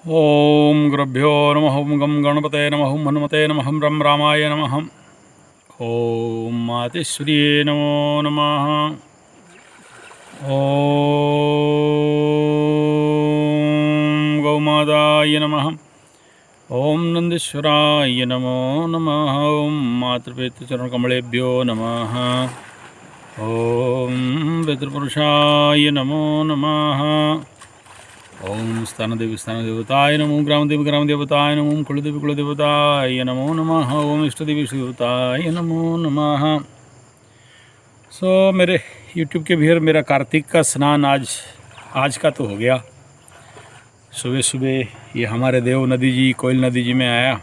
ओम गुरुभ्यो नमः। ओम गम गणपतये नमः। ओम हनुमते नमः। ओम रम रामाय नमः। ओम मातेश्वर्ये नमो नमः। ओम गौमाताय नमः। ओम नंदीश्वराय नमो नमः। ओम मातृपितृचरणकमलेभ्यो नमः। ओम पितृपुरुषाय नमो नमः। ओम स्थानदेवी स्थानदेवताय नमो। ग्रामदेवी ग्रामदेवताय नमो। कुलदेवी कुलदेवताय नमो नमः। ओम इष्टदेवी इष्टदेवताय नमो नमः। मेरे यूट्यूब के भीतर मेरा कार्तिक का स्नान आज का तो हो गया। सुबह सुबह ये हमारे देव नदी जी कोयल नदी जी में आया,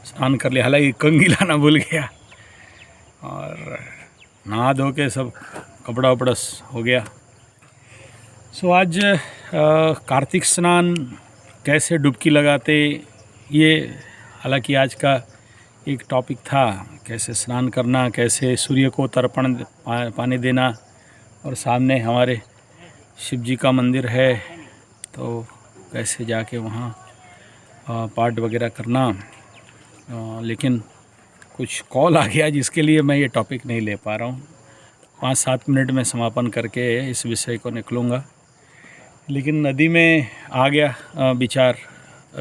स्नान कर लिया। हालांकि कंघी लाना भूल गया और नहा धो के सब कपड़ा वपड़ा हो गया। आज कार्तिक स्नान कैसे डुबकी लगाते, ये हालांकि आज का एक टॉपिक था। कैसे स्नान करना, कैसे सूर्य को तर्पण पानी देना, और सामने हमारे शिव जी का मंदिर है तो कैसे जाके वहाँ पाठ वगैरह करना। लेकिन कुछ कॉल आ गया जिसके लिए मैं ये टॉपिक नहीं ले पा रहा हूँ। 5-7 मिनट में समापन करके इस विषय को निकलूँगा। लेकिन नदी में आ गया विचार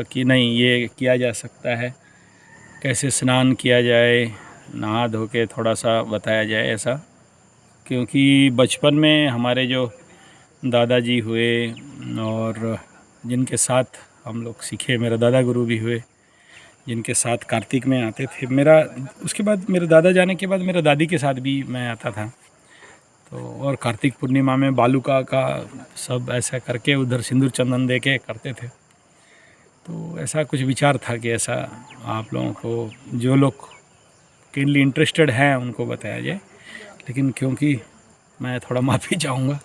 कि नहीं, ये किया जा सकता है, कैसे स्नान किया जाए, नहा धो के थोड़ा सा बताया जाए ऐसा। क्योंकि बचपन में हमारे जो दादाजी हुए और जिनके साथ हम लोग सीखे, मेरा दादा गुरु भी हुए जिनके साथ कार्तिक में आते थे। उसके बाद मेरे दादा जाने के बाद मेरा दादी के साथ भी मैं आता था। तो और कार्तिक पूर्णिमा में बालूका का सब ऐसा करके उधर सिंदूर चंदन दे के करते थे। तो ऐसा कुछ विचार था कि ऐसा आप लोगों को, जो लोग किनली इंटरेस्टेड हैं, उनको बताया जाए। लेकिन क्योंकि मैं थोड़ा माफ़ी चाहूँगा,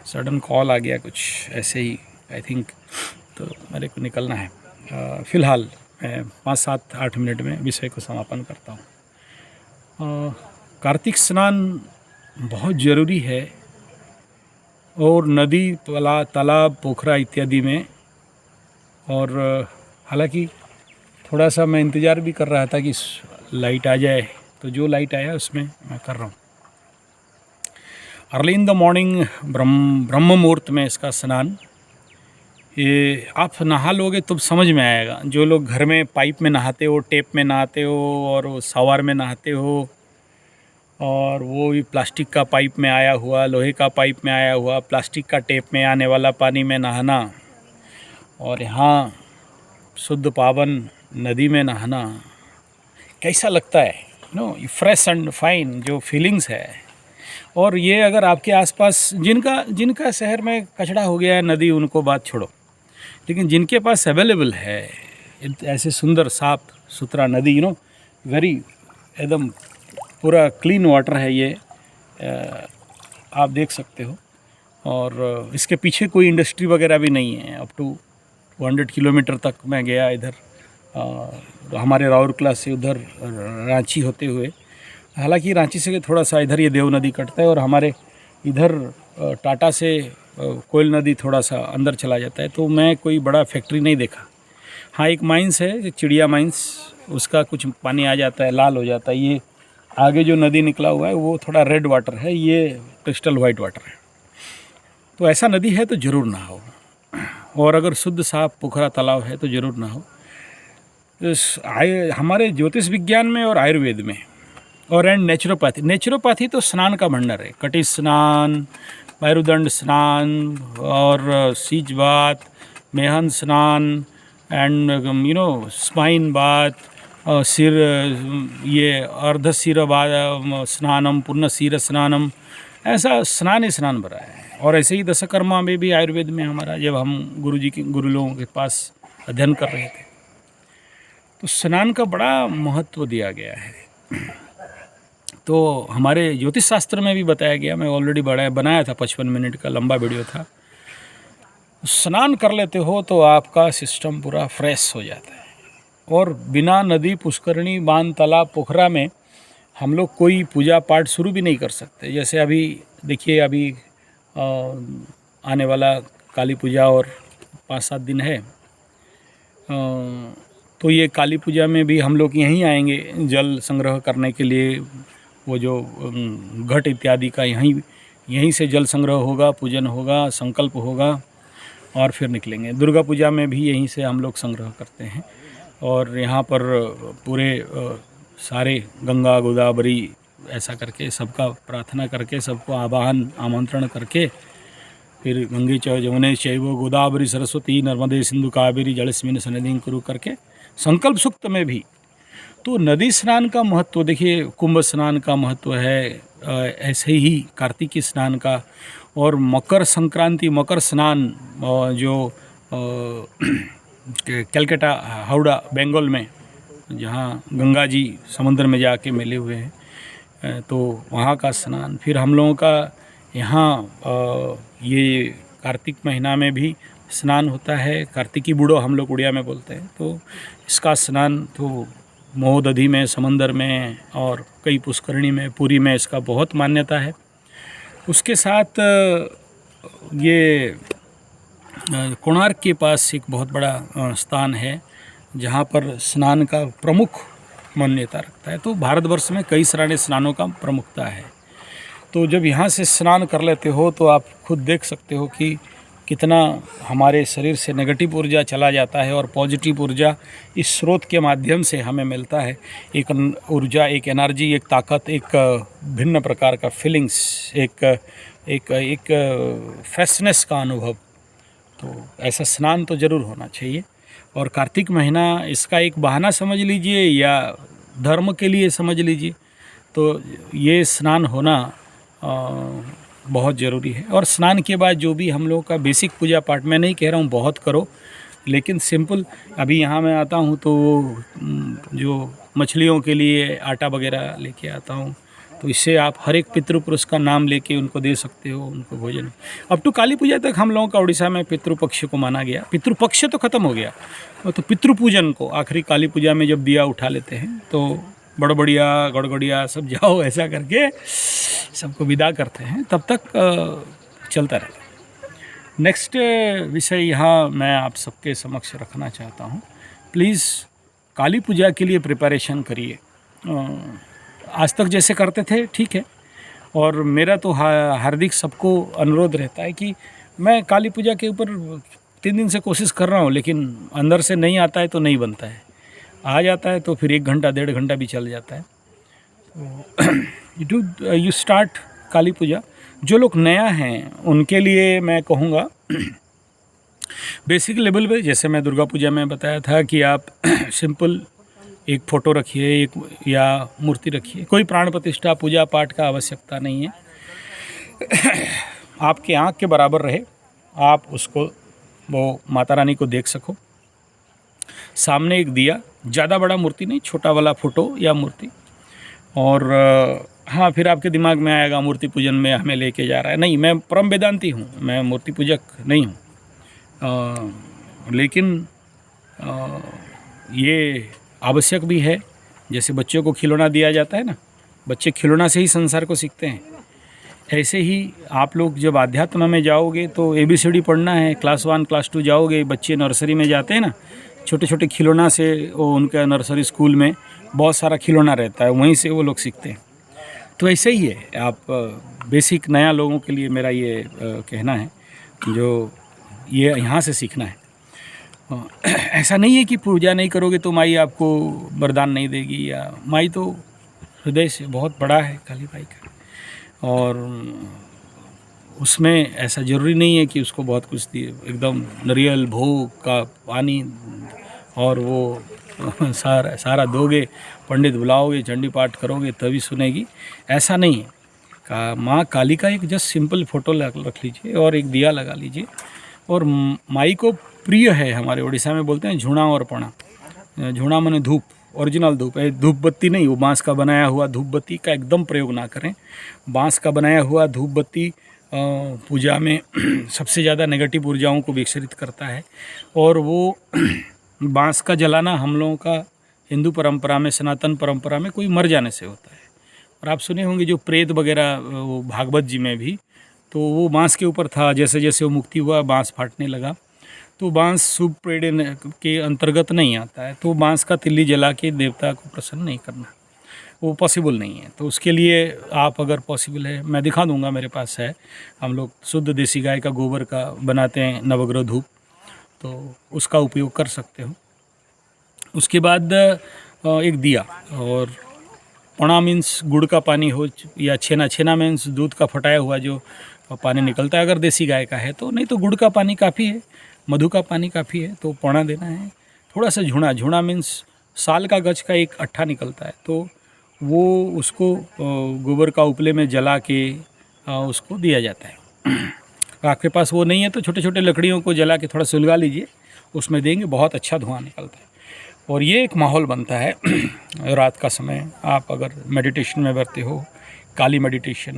सडन कॉल आ गया कुछ ऐसे ही आई थिंक, तो मेरे को निकलना है। फ़िलहाल मैं 5-7-8 मिनट में विषय को समापन करता हूँ। कार्तिक स्नान बहुत ज़रूरी है और नदी, तालाब, पोखरा इत्यादि में। और हालांकि थोड़ा सा मैं इंतज़ार भी कर रहा था कि लाइट आ जाए, तो जो लाइट आया उसमें मैं कर रहा हूँ। अर्ली इन द मॉर्निंग ब्रह्म मुहूर्त में इसका स्नान, ये आप नहा लोगे तो समझ में आएगा। जो लोग घर में पाइप में नहाते हो, टेप में नहाते हो और सवार में नहाते हो, और वो भी प्लास्टिक का पाइप में आया हुआ, लोहे का पाइप में आया हुआ, प्लास्टिक का टेप में आने वाला पानी में नहाना, और यहाँ शुद्ध पावन नदी में नहाना, कैसा लगता है फ्रेश एंड फाइन जो फीलिंग्स है। और ये अगर आपके आसपास जिनका शहर में कचड़ा हो गया है नदी, उनको बात छोड़ो, लेकिन जिनके पास अवेलेबल है ऐसे सुंदर साफ सुथरा नदी, वेरी एकदम पूरा क्लीन वाटर है ये, आप देख सकते हो। और इसके पीछे कोई इंडस्ट्री वगैरह भी नहीं है। अप टू 200 किलोमीटर तक मैं गया इधर, हमारे राउरकेला से उधर रांची होते हुए। हालांकि रांची से थोड़ा सा इधर ये देव नदी कटता है, और हमारे इधर टाटा से कोयल नदी थोड़ा सा अंदर चला जाता है। तो मैं कोई बड़ा फैक्ट्री नहीं देखा। हाँ, एक माइंस है चिड़िया माइंस, उसका कुछ पानी आ जाता है, लाल हो जाता है। ये आगे जो नदी निकला हुआ है वो थोड़ा रेड वाटर है, ये क्रिस्टल वाइट वाटर है। तो ऐसा नदी है तो ज़रूर नहाओ, और अगर शुद्ध साफ पोखरा तालाब है तो ज़रूर नहाओ। हमारे ज्योतिष विज्ञान में और आयुर्वेद में और एंड नेचुरोपैथी तो स्नान का भंडार है। कटी स्नान, मेरुदंड स्नान, और सीज बात, मेहन स्नान, एंड स्पाइन बात, सिर, ये अर्ध सिर स्नानम, पूर्ण सिर स्नानम, ऐसा स्नान ही स्नान भरा है। और ऐसे ही दशकर्मा में भी आयुर्वेद में हमारा, जब हम गुरु लोगों के पास अध्ययन कर रहे थे, तो स्नान का बड़ा महत्व दिया गया है। तो हमारे ज्योतिष शास्त्र में भी बताया गया, मैं ऑलरेडी बनाया था, 55 मिनट का लंबा वीडियो था। स्नान कर लेते हो तो आपका सिस्टम पूरा फ्रेश हो जाता है। और बिना नदी, पुष्करणी, बांध, तालाब, पोखरा में हम लोग कोई पूजा पाठ शुरू भी नहीं कर सकते। जैसे अभी देखिए, अभी आने वाला काली पूजा और 5-7 दिन है, तो ये काली पूजा में भी हम लोग यहीं आएंगे जल संग्रह करने के लिए। वो जो घट इत्यादि का यहीं से जल संग्रह होगा, पूजन होगा, संकल्प होगा और फिर निकलेंगे। दुर्गा पूजा में भी यहीं से हम लोग संग्रह करते हैं और यहाँ पर पूरे सारे गंगा गोदावरी ऐसा करके सबका प्रार्थना करके, सबको आवाहन आमंत्रण करके, फिर गंगे च जमुने चैव गोदावरी सरस्वती नर्मदे सिंधु कावेरी जलस्मिन् सन्निधिं कुरु करके संकल्प सूक्त में भी। तो नदी स्नान का महत्व देखिए, कुंभ स्नान का महत्व है, ऐसे ही कार्तिकी स्नान का, और मकर संक्रांति मकर स्नान जो कलकत्ता हावड़ा बंगाल में जहाँ गंगा जी समुद्र में जाके मिले हुए हैं, तो वहाँ का स्नान। फिर हम लोगों का यहाँ ये कार्तिक महीना में भी स्नान होता है, कार्तिकी बूढ़ो हम लोग उड़िया में बोलते हैं। तो इसका स्नान तो महोदधि में, समंदर में और कई पुष्करणी में, पुरी में इसका बहुत मान्यता है। उसके साथ ये कोणार्क के पास एक बहुत बड़ा स्थान है जहाँ पर स्नान का प्रमुख मान्यता रखता है। तो भारतवर्ष में कई सारे स्नानों का प्रमुखता है। तो जब यहाँ से स्नान कर लेते हो तो आप खुद देख सकते हो कि कितना हमारे शरीर से नेगेटिव ऊर्जा चला जाता है और पॉजिटिव ऊर्जा इस स्रोत के माध्यम से हमें मिलता है। एक ऊर्जा, एक एनर्जी, एक ताकत, एक भिन्न प्रकार का फीलिंग्स, एक फ्रेशनेस का अनुभव। तो ऐसा स्नान तो ज़रूर होना चाहिए। और कार्तिक महीना इसका एक बहाना समझ लीजिए या धर्म के लिए समझ लीजिए, तो ये स्नान होना बहुत ज़रूरी है। और स्नान के बाद जो भी हम लोगों का बेसिक पूजा पाठ, मैं नहीं कह रहा हूँ बहुत करो, लेकिन सिंपल। अभी यहाँ मैं आता हूँ तो जो मछलियों के लिए आटा वगैरह लेके आता हूँ, तो इससे आप हर एक पितृपुरुष का नाम लेके उनको दे सकते हो, उनको भोजन। अब तो काली पूजा तक हम लोगों का उड़ीसा में पितृपक्ष को माना गया। पितृपक्ष तो ख़त्म हो गया, तो पितृपूजन को आखिरी काली पूजा में जब दिया उठा लेते हैं तो बड़बड़िया गड़गड़िया सब जाओ ऐसा करके सबको विदा करते हैं, तब तक चलता रहता है। नेक्स्ट विषय यहाँ मैं आप सबके समक्ष रखना चाहता हूँ। प्लीज़ काली पूजा के लिए प्रिपरेशन करिए। आज तक जैसे करते थे ठीक है, और मेरा तो हार्दिक सबको अनुरोध रहता है कि मैं काली पूजा के ऊपर 3 दिन से कोशिश कर रहा हूँ, लेकिन अंदर से नहीं आता है तो नहीं बनता है। आ जाता है तो फिर 1 घंटा 1.5 घंटा भी चल जाता है। तो यू स्टार्ट काली पूजा। जो लोग नया हैं उनके लिए मैं कहूँगा बेसिक लेवल पे, जैसे मैं दुर्गा पूजा में बताया था कि आप सिंपल एक फ़ोटो रखिए, एक या मूर्ति रखिए, कोई प्राण प्रतिष्ठा पूजा पाठ का आवश्यकता नहीं है। आपके आँख के बराबर रहे, आप उसको वो माता रानी को देख सको। सामने एक दिया, ज़्यादा बड़ा मूर्ति नहीं, छोटा वाला फ़ोटो या मूर्ति। और हाँ, फिर आपके दिमाग में आएगा मूर्ति पूजन में हमें लेके जा रहा है। नहीं, मैं परम वेदांती हूँ, मैं मूर्ति पूजक नहीं हूँ। लेकिन ये आवश्यक भी है। जैसे बच्चों को खिलौना दिया जाता है ना, बच्चे खिलौना से ही संसार को सीखते हैं, ऐसे ही आप लोग जब आध्यात्म में जाओगे तो ABCD पढ़ना है। क्लास 1 क्लास 2 जाओगे, बच्चे नर्सरी में जाते हैं ना, छोटे छोटे खिलौना से वो उनका नर्सरी स्कूल में बहुत सारा खिलौना रहता है, वहीं से वो लोग सीखते हैं। तो ऐसे ही है, आप बेसिक नया लोगों के लिए मेरा ये कहना है, जो ये यहाँ से सीखना है। ऐसा नहीं है कि पूजा नहीं करोगे तो माई आपको वरदान नहीं देगी, या माई तो हृदय से बहुत बड़ा है काली माई का, और उसमें ऐसा ज़रूरी नहीं है कि उसको बहुत कुछ दिए, एकदम नारियल भोग का पानी और वो सारा दोगे, पंडित बुलाओगे, चंडी पाठ करोगे तभी सुनेगी, ऐसा नहीं है। माँ काली का एक जस्ट सिंपल फ़ोटो रख लीजिए और एक दिया लगा लीजिए। और माई को प्रिय है, हमारे उड़ीसा में बोलते हैं झूणा और पणा। झूणा माने धूप, ओरिजिनल धूप है, धूप बत्ती नहीं, वो बाँस का बनाया हुआ धूप बत्ती का एकदम प्रयोग ना करें। बाँस का बनाया हुआ धूप बत्ती पूजा में सबसे ज़्यादा नेगेटिव ऊर्जाओं को विकसित करता है, और वो बाँस का जलाना हम लोगों का हिंदू परंपरा में, सनातन परंपरा में कोई मर जाने से होता है। और आप सुने होंगे जो प्रेत वगैरह वो भागवत जी में भी, तो वो बाँस के ऊपर था, जैसे जैसे वो मुक्ति हुआ बाँस फाटने लगा। तो बांस शुभ प्रेरण के अंतर्गत नहीं आता है। तो बांस का तिल्ली जला के देवता को प्रसन्न नहीं करना, वो पॉसिबल नहीं है। तो उसके लिए आप अगर पॉसिबल है, मैं दिखा दूंगा, मेरे पास है। हम लोग शुद्ध देसी गाय का गोबर का बनाते हैं नवग्रह धूप, तो उसका उपयोग कर सकते हो। उसके बाद एक दिया, और पणा मीन्स गुड़ का पानी हो, या छेना, छेना मीन्स दूध का फटाया हुआ जो पानी निकलता है अगर देसी गाय का है तो। नहीं तो गुड़ का पानी काफ़ी है, मधु का पानी काफ़ी है, तो पणा देना है। थोड़ा सा झुणा, झुणा मीन्स साल का गज का एक अट्ठा निकलता है, तो वो उसको गोबर का उपले में जला के उसको दिया जाता है। आपके पास वो नहीं है तो छोटे छोटे लकड़ियों को जला के थोड़ा सुलगा लीजिए, उसमें देंगे, बहुत अच्छा धुआं निकलता है। और ये एक माहौल बनता है रात का समय। आप अगर मेडिटेशन में बैठते हो, काली मेडिटेशन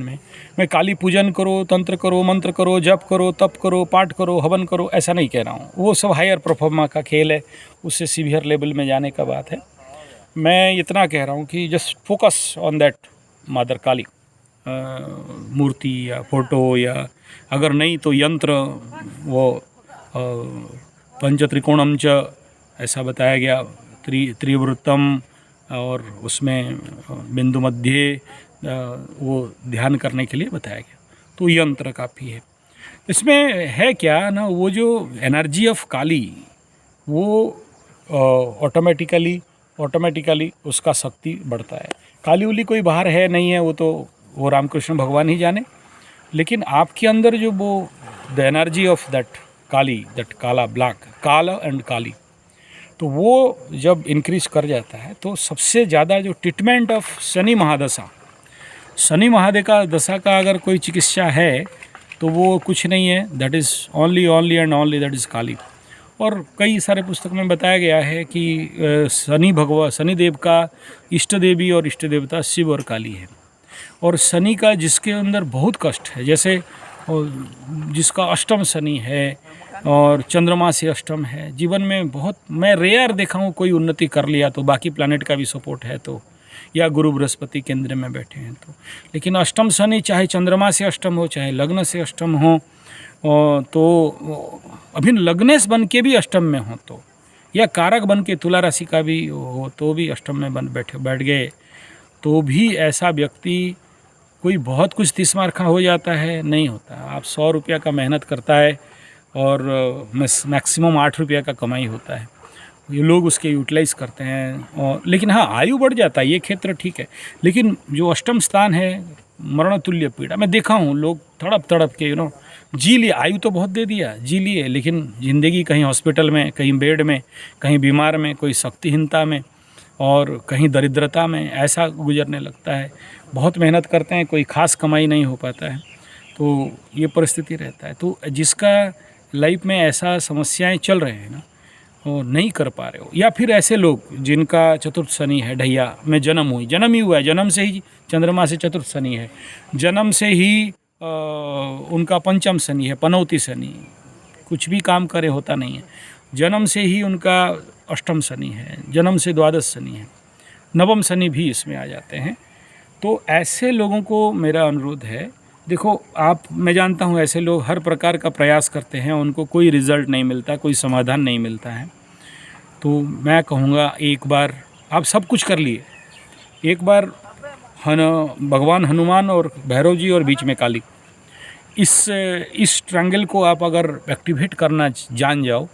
में काली पूजन करो, तंत्र करो, मंत्र करो, जप करो, तप करो, पाठ करो, हवन करो, ऐसा नहीं कह रहा हूँ। वो सब हायर परफॉर्मा का खेल है, उससे सीवियर लेवल में जाने का बात है। मैं इतना कह रहा हूँ कि just focus on that mother Kali मूर्ति या फोटो, या अगर नहीं तो यंत्र, वो पंच त्रिकोणम च ऐसा बताया गया, त्रिवृत्तम, और उसमें बिंदु मध्य वो ध्यान करने के लिए बताया गया। तो यंत्र काफ़ी है। इसमें है क्या ना, वो जो एनर्जी ऑफ काली, वो ऑटोमेटिकली उसका शक्ति बढ़ता है। काली उली कोई बाहर है नहीं है, वो रामकृष्ण भगवान ही जाने। लेकिन आपके अंदर जो वो the energy of that Kali, that काला, ब्लैक, काला एंड काली, तो वो जब इंक्रीज कर जाता है तो सबसे ज़्यादा जो ट्रीटमेंट ऑफ शनि महादशा, शनि महादेव का दशा का अगर कोई चिकित्सा है तो वो कुछ नहीं है, that is only and only that is Kali. और कई सारे पुस्तक में बताया गया है कि शनि देव का इष्ट देवी और इष्ट देवता शिव और काली है। और शनि का जिसके अंदर बहुत कष्ट है, जैसे जिसका अष्टम शनि है और चंद्रमा से अष्टम है, जीवन में बहुत, मैं रेयर देखा हूँ कोई उन्नति कर लिया तो, बाकी प्लैनेट का भी सपोर्ट है तो, या गुरु बृहस्पति केंद्र में बैठे हैं तो। लेकिन अष्टम शनि, चाहे चंद्रमा से अष्टम हो, चाहे लग्न से अष्टम हो, तो अभी लग्नेश बन के भी अष्टम में हो तो, या कारक बन के तुला राशि का भी हो तो भी अष्टम में बैठ गए तो भी ऐसा व्यक्ति कोई बहुत कुछ 30 मार का हो जाता है, नहीं होता। आप 100 रुपया का मेहनत करता है और मैक्सिमम 8 रुपया का कमाई होता है, ये लोग उसके यूटिलाइज करते हैं। और लेकिन हाँ, आयु बढ़ जाता है, ये क्षेत्र ठीक है। लेकिन जो अष्टम स्थान है, मरण तुल्य पीड़ा, मैं देखा हूँ लोग तड़प के जी लिए, आयु तो बहुत दे दिया, जी लिए, लेकिन ज़िंदगी कहीं हॉस्पिटल में, कहीं बेड में, कहीं बीमार में, कोई शक्तिहीनता में, और कहीं दरिद्रता में, ऐसा गुजरने लगता है। बहुत मेहनत करते हैं, कोई खास कमाई नहीं हो पाता है, तो ये परिस्थिति रहता है। तो जिसका लाइफ में ऐसा समस्याएं चल रहे हैं ना, वो नहीं कर पा रहे हो, या फिर ऐसे लोग जिनका चतुर्थ शनि है, ढैया में जन्म ही हुआ है, जन्म से ही चंद्रमा से चतुर्थ शनि है, जन्म से ही उनका पंचम शनि है, पनौती शनि, कुछ भी काम करे होता नहीं है, जन्म से ही उनका अष्टम शनि है, जन्म से द्वादश शनि है, नवम शनि भी इसमें आ जाते हैं। तो ऐसे लोगों को मेरा अनुरोध है, देखो आप, मैं जानता हूँ ऐसे लोग हर प्रकार का प्रयास करते हैं, उनको कोई रिज़ल्ट नहीं मिलता, कोई समाधान नहीं मिलता है। तो मैं कहूँगा, एक बार आप सब कुछ कर लिए, एक बार भगवान हनुमान और भैरव जी और बीच में काली, इस ट्रायंगल को आप अगर एक्टिवेट करना जान जाओ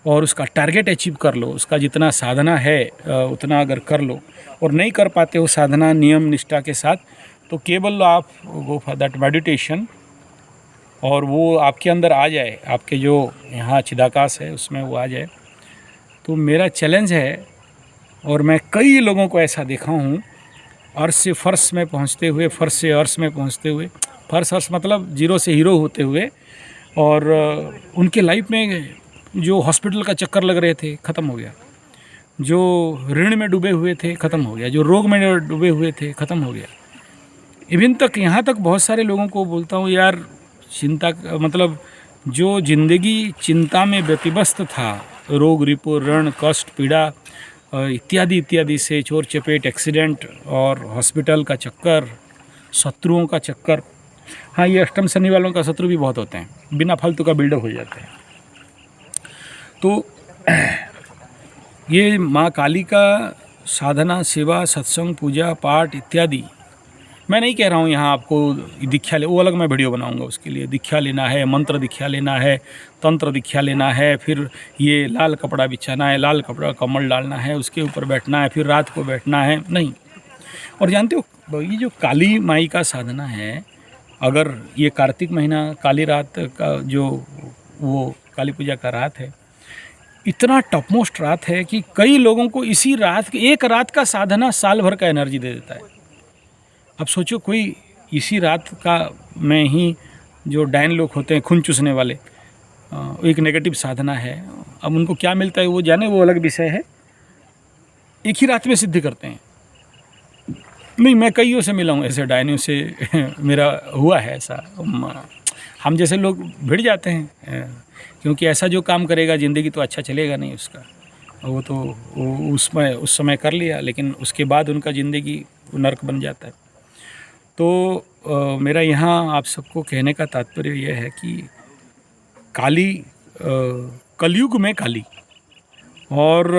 और उसका टारगेट अचीव कर लो, उसका जितना साधना है उतना अगर कर लो, और नहीं कर पाते हो साधना नियम निष्ठा के साथ, तो केवल आप गो फॉर दैट मेडिटेशन, और वो आपके अंदर आ जाए, आपके जो यहाँ चिदाकाश है उसमें वो आ जाए। तो मेरा चैलेंज है, और मैं कई लोगों को ऐसा देखा हूँ, अर्श से फर्श में पहुँचते हुए, फर्श से अर्श में पहुँचते हुए, फर्श अर्श मतलब जीरो से हीरो होते हुए, और उनके लाइफ में जो हॉस्पिटल का चक्कर लग रहे थे ख़त्म हो गया, जो ऋण में डूबे हुए थे ख़त्म हो गया, जो रोग में डूबे हुए थे ख़त्म हो गया। इवन तक यहाँ तक बहुत सारे लोगों को बोलता हूँ, यार चिंता, मतलब जो ज़िंदगी चिंता में व्यतिव्यस्त था, रोग रिपो, ऋण, कष्ट, पीड़ा इत्यादि इत्यादि से, चोर चपेट, एक्सीडेंट और हॉस्पिटल का चक्कर, शत्रुओं का चक्कर। हाँ, ये अष्टम शनि वालों का शत्रु भी बहुत होते हैं, बिना फालतू का बिल्डअप हो जाते हैं। तो ये माँ काली का साधना, सेवा, सत्संग, पूजा पाठ इत्यादि, मैं नहीं कह रहा हूँ यहाँ आपको दीक्षा ले, वो अलग मैं वीडियो बनाऊंगा उसके लिए। दीक्षा लेना है, मंत्र दीक्षा लेना है, तंत्र दीक्षा लेना है, फिर ये लाल कपड़ा बिछाना है, लाल कपड़ा कमल डालना है, उसके ऊपर बैठना है, फिर रात को बैठना है, नहीं। और जानते हो ये जो काली माई का साधना है, अगर ये कार्तिक महीना काली रात का जो वो काली पूजा का रात है, इतना टॉपमोस्ट रात है कि कई लोगों को इसी रात, एक रात का साधना साल भर का एनर्जी दे देता है। अब सोचो कोई इसी रात का में ही, जो डायन लोग होते हैं खून चूसने वाले, एक नेगेटिव साधना है, अब उनको क्या मिलता है वो जाने, वो अलग विषय है। एक ही रात में सिद्ध करते हैं। नहीं, मैं कईयों से मिला हूँ ऐसे डायनियों से मेरा हुआ है ऐसा। हम जैसे लोग भिड़ जाते हैं, क्योंकि ऐसा जो काम करेगा ज़िंदगी तो अच्छा चलेगा नहीं उसका। वो तो वो उस समय कर लिया, लेकिन उसके बाद उनका ज़िंदगी नर्क बन जाता है। तो मेरा यहाँ आप सबको कहने का तात्पर्य यह है कि काली, कलयुग में काली और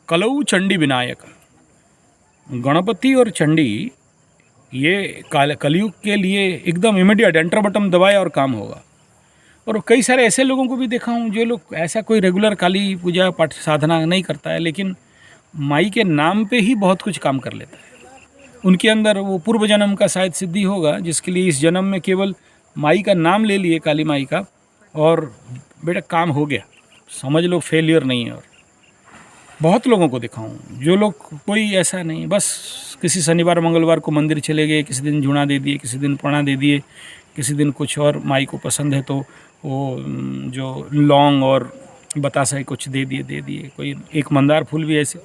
कलऊ चंडी विनायक, गणपति और चंडी, ये कलयुग के लिए एकदम इमीडिएट एंटर बटन दबाए और काम होगा। और कई सारे ऐसे लोगों को भी देखा हूँ जो लोग ऐसा कोई रेगुलर काली पूजा पाठ साधना नहीं करता है, लेकिन माई के नाम पे ही बहुत कुछ काम कर लेता है। उनके अंदर वो पूर्व जन्म का शायद सिद्धि होगा, जिसके लिए इस जन्म में केवल माई का नाम ले लिए, काली माई का, और बेटा काम हो गया, समझ लो फेलियर नहीं है। और बहुत लोगों को देखा हूँ जो लोग कोई ऐसा नहीं, बस किसी शनिवार मंगलवार को मंदिर चले गए, किसी दिन जुड़ा दे दिए, किसी दिन पणा दे दिए, किसी दिन कुछ और माई को पसंद है तो वो जो लौंग और बतासा ही कुछ दे दिए। कोई एक मंदार फूल भी ऐसे,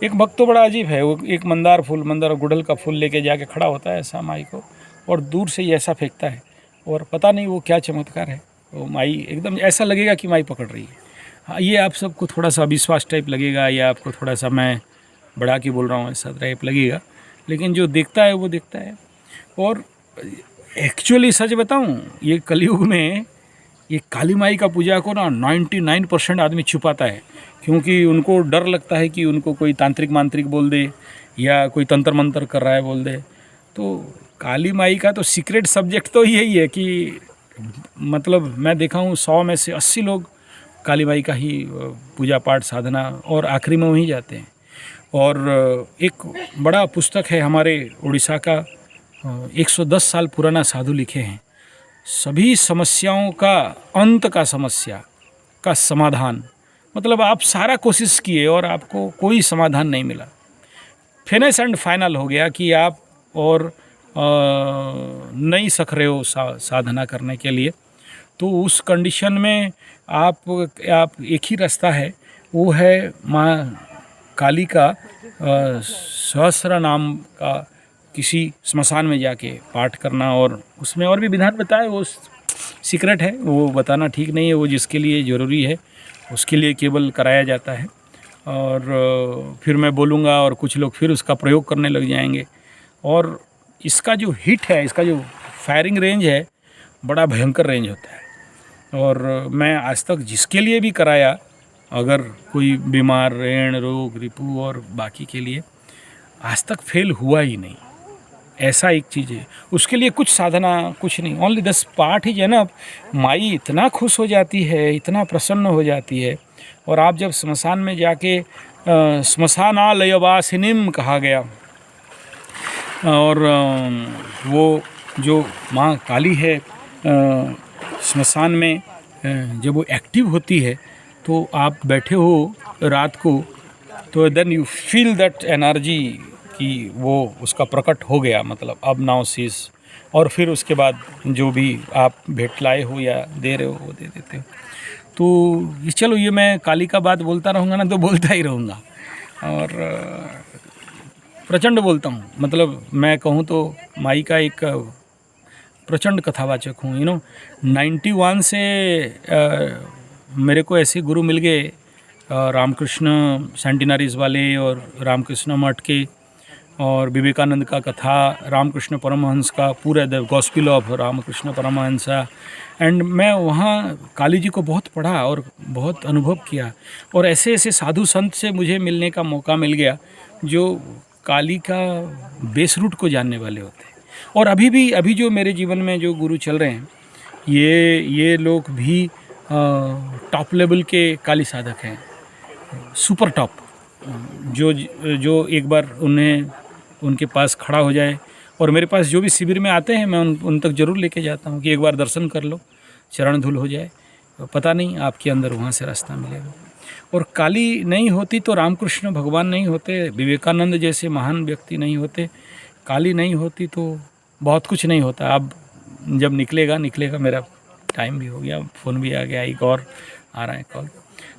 एक भक्त तो बड़ा अजीब है, वो एक मंदार फूल, मंदार और गुड़हल का फूल लेके जाके खड़ा होता है ऐसा माई को, और दूर से ही ऐसा फेंकता है, और पता नहीं वो क्या चमत्कार है, वो माई एकदम ऐसा लगेगा कि माई पकड़ रही है। हाँ, ये आप सबको थोड़ा सा अविश्वास टाइप लगेगा, या आपको थोड़ा सा मैं बढ़ा के बोल रहा हूँ ऐसा टाइप लगेगा, लेकिन जो देखता है वो देखता है। और एक्चुअली सच बताऊँ, ये कलयुग में ये काली माई का पूजा को ना 99% आदमी छुपाता है, क्योंकि उनको डर लगता है कि उनको कोई तांत्रिक मांत्रिक बोल दे, या कोई तंत्र मंत्र कर रहा है बोल दे। तो काली माई का तो सीक्रेट सब्जेक्ट तो यही है कि मतलब मैं देखा हूँ 100 में से 80 लोग काली माई का ही पूजा पाठ साधना, और आखिरी में वहीं जाते हैं। और एक बड़ा पुस्तक है हमारे उड़ीसा का, 110 साल पुराना साधु लिखे हैं, सभी समस्याओं का अंत का समस्या का समाधान। मतलब आप सारा कोशिश किए और आपको कोई समाधान नहीं मिला, फिनिश एंड फाइनल हो गया कि आप और नहीं सक रहे हो साधना करने के लिए, तो उस कंडीशन में आप एक ही रास्ता है, वो है माँ काली का सहस्र नाम का किसी स्मशान में जाके पाठ करना। और उसमें और भी विधान बताए, वो सीक्रेट है, वो बताना ठीक नहीं है, वो जिसके लिए ज़रूरी है उसके लिए केवल कराया जाता है। और फिर मैं बोलूँगा और कुछ लोग फिर उसका प्रयोग करने लग जाएंगे, और इसका जो हिट है, इसका जो फायरिंग रेंज है, बड़ा भयंकर रेंज होता है। और मैं आज तक जिसके लिए भी कराया, अगर कोई बीमार, ऋण, रोग, रिपू और बाकी के लिए, आज तक फेल हुआ ही नहीं। ऐसा एक चीज़ है, उसके लिए कुछ साधना कुछ नहीं, ओनली 10 पाठ ही है ना। माई इतना खुश हो जाती है, इतना प्रसन्न हो जाती है। और आप जब स्मशान में जाके, स्मशानालयवासिनीम कहा गया, और वो जो माँ काली है स्मशान में जब वो एक्टिव होती है, तो आप बैठे हो रात को, तो then you feel that energy कि वो उसका प्रकट हो गया, मतलब अब नाउ सीज। और फिर उसके बाद जो भी आप भेंट लाए हो या दे रहे हो वो दे देते हो। तो चलो, ये मैं काली का बात बोलता रहूँगा ना तो बोलता ही रहूँगा, और प्रचंड बोलता हूँ। मतलब मैं कहूँ तो माई का एक प्रचंड कथावाचक हूँ। 91 से मेरे को ऐसे गुरु मिल गए, रामकृष्ण सेंटिनरीज वाले और रामकृष्ण मठ के और विवेकानंद का कथा, रामकृष्ण परमहंस का पूरा the gospel of Ramakrishna Paramahansa. And मैं वहाँ काली जी को बहुत पढ़ा और बहुत अनुभव किया, और ऐसे ऐसे साधु संत से मुझे मिलने का मौका मिल गया जो काली का बेस रूट को जानने वाले होते हैं। और अभी जो मेरे जीवन में जो गुरु चल रहे हैं, ये लोग भी टॉप लेवल के काली साधक हैं, सुपर टॉप, जो एक बार उनके पास खड़ा हो जाए, और मेरे पास जो भी शिविर में आते हैं मैं उन तक ज़रूर लेके जाता हूँ कि एक बार दर्शन कर लो, चरण धूल हो जाए, पता नहीं आपके अंदर वहाँ से रास्ता मिलेगा। और काली नहीं होती तो रामकृष्ण भगवान नहीं होते, विवेकानंद जैसे महान व्यक्ति नहीं होते, काली नहीं होती तो बहुत कुछ नहीं होता। अब जब निकलेगा, मेरा टाइम भी हो गया, फ़ोन भी आ गया, एक और आ रहा है कॉल।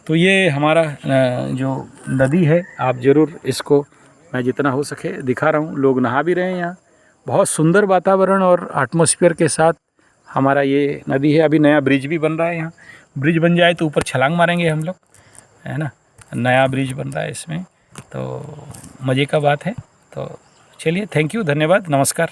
तो ये हमारा जो नदी है, आप ज़रूर इसको, मैं जितना हो सके दिखा रहा हूँ, लोग नहा भी रहे हैं यहाँ, बहुत सुंदर वातावरण और एटमॉस्फेयर के साथ हमारा ये नदी है। अभी नया ब्रिज भी बन रहा है यहाँ, ब्रिज बन जाए तो ऊपर छलांग मारेंगे हम लोग, है ना। नया ब्रिज बन रहा है इसमें, तो मज़े का बात है। तो चलिए, थैंक यू, धन्यवाद, नमस्कार।